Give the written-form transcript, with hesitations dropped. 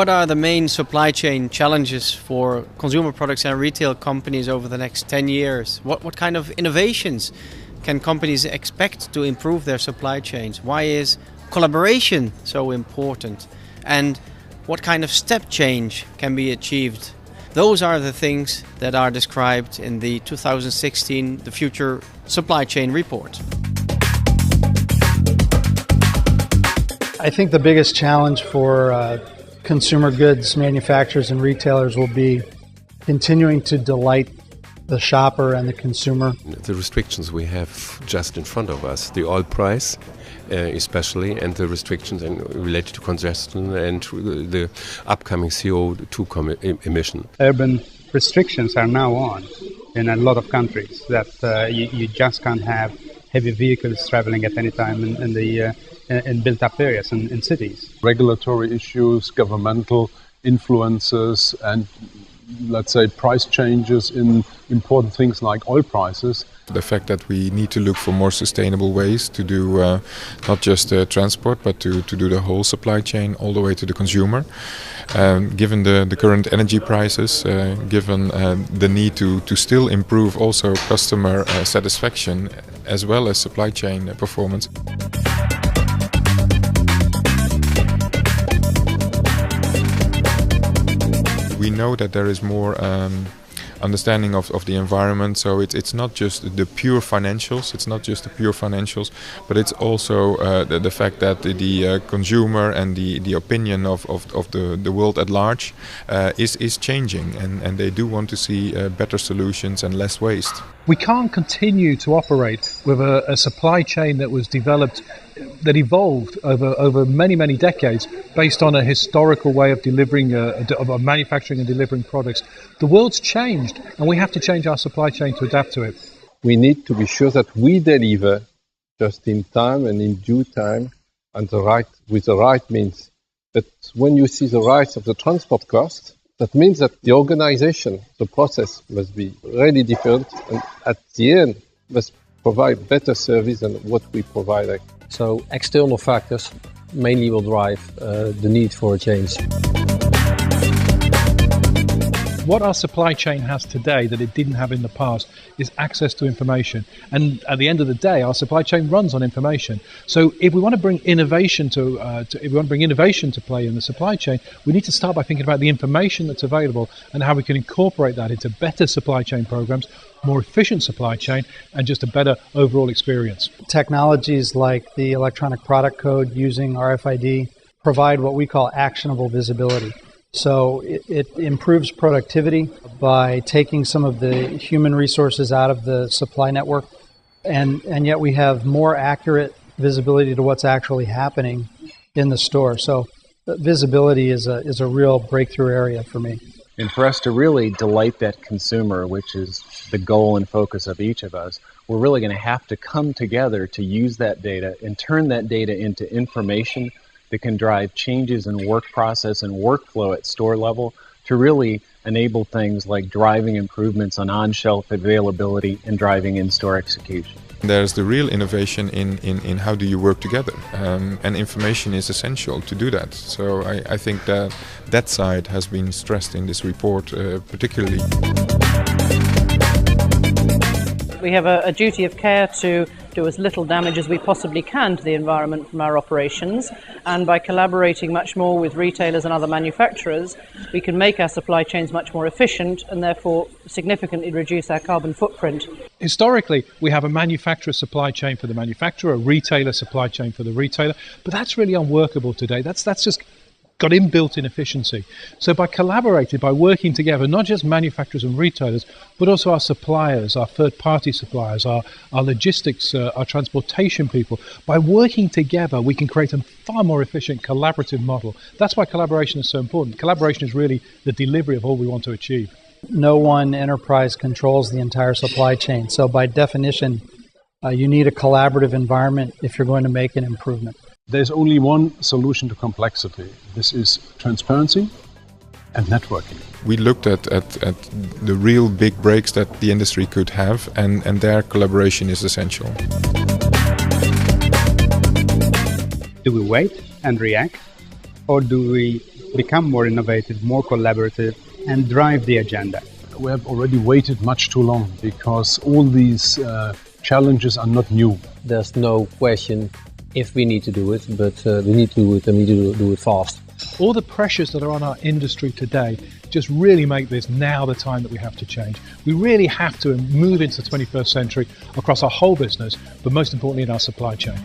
What are the main supply chain challenges for consumer products and retail companies over the next 10 years? What kind of innovations can companies expect to improve their supply chains? Why is collaboration so important? And what kind of step change can be achieved? Those are the things that are described in the 2016 The Future Supply Chain Report. I think the biggest challenge for consumer goods manufacturers and retailers will be continuing to delight the shopper and the consumer. The restrictions we have just in front of us, the oil price especially, and the restrictions related to congestion and the upcoming CO2 emission. Urban restrictions are now on in a lot of countries that you just can't have heavy vehicles traveling at any time in built-up areas in cities. Regulatory issues, governmental influences, and let's say price changes in important things like oil prices. The fact that we need to look for more sustainable ways to do not just transport, but to do the whole supply chain all the way to the consumer. Given the current energy prices, given the need to still improve also customer satisfaction as well as supply chain performance. We know that there is more understanding of the environment, so it's not just the pure financials. It's not just the pure financials, but it's also the fact that the consumer and the opinion of the world at large is changing, and they do want to see better solutions and less waste. We can't continue to operate with a supply chain that was developed, that evolved over many decades based on a historical way of delivering, of manufacturing and delivering products. The world's changed, and we have to change our supply chain to adapt to it. We need to be sure that we deliver just in time and in due time and with the right means. But when you see the rise of the transport costs, that means that the organization, the process must be really different, and at the end must provide better service than what we provide. So external factors mainly will drive the need for a change. What our supply chain has today that it didn't have in the past is access to information. And at the end of the day, our supply chain runs on information. So if we want to bring innovation to play in the supply chain, we need to start by thinking about the information that's available and how we can incorporate that into better supply chain programs, more efficient supply chain, and just a better overall experience. Technologies like the electronic product code using RFID provide what we call actionable visibility. So it improves productivity by taking some of the human resources out of the supply network, and yet we have more accurate visibility to what's actually happening in the store. So visibility is a real breakthrough area for me. And for us to really delight that consumer, which is the goal and focus of each of us, we're really going to have to come together to use that data and turn that data into information that can drive changes in work process and workflow at store level to really enable things like driving improvements on-shelf availability and driving in-store execution. There's the real innovation in how do you work together, and information is essential to do that. So I think that side has been stressed in this report particularly. We have a duty of care to do as little damage as we possibly can to the environment from our operations, and by collaborating much more with retailers and other manufacturers, we can make our supply chains much more efficient and therefore significantly reduce our carbon footprint. Historically, we have a manufacturer supply chain for the manufacturer, a retailer supply chain for the retailer, but that's really unworkable today. That's just got inbuilt inefficiency. So by collaborating, by working together, not just manufacturers and retailers, but also our suppliers, our third-party suppliers, our logistics, our transportation people, by working together, we can create a far more efficient collaborative model. That's why collaboration is so important. Collaboration is really the delivery of all we want to achieve. No one enterprise controls the entire supply chain. So by definition, you need a collaborative environment if you're going to make an improvement. There's only one solution to complexity. This is transparency and networking. We looked at the real big breaks that the industry could have, and their collaboration is essential. Do we wait and react, or do we become more innovative, more collaborative, and drive the agenda. We have already waited much too long because all these challenges are not new. There's no question if we need to do it, but we need to do it and we need to do it fast. All the pressures that are on our industry today just really make this now the time that we have to change. We really have to move into the 21st century across our whole business, but most importantly in our supply chain.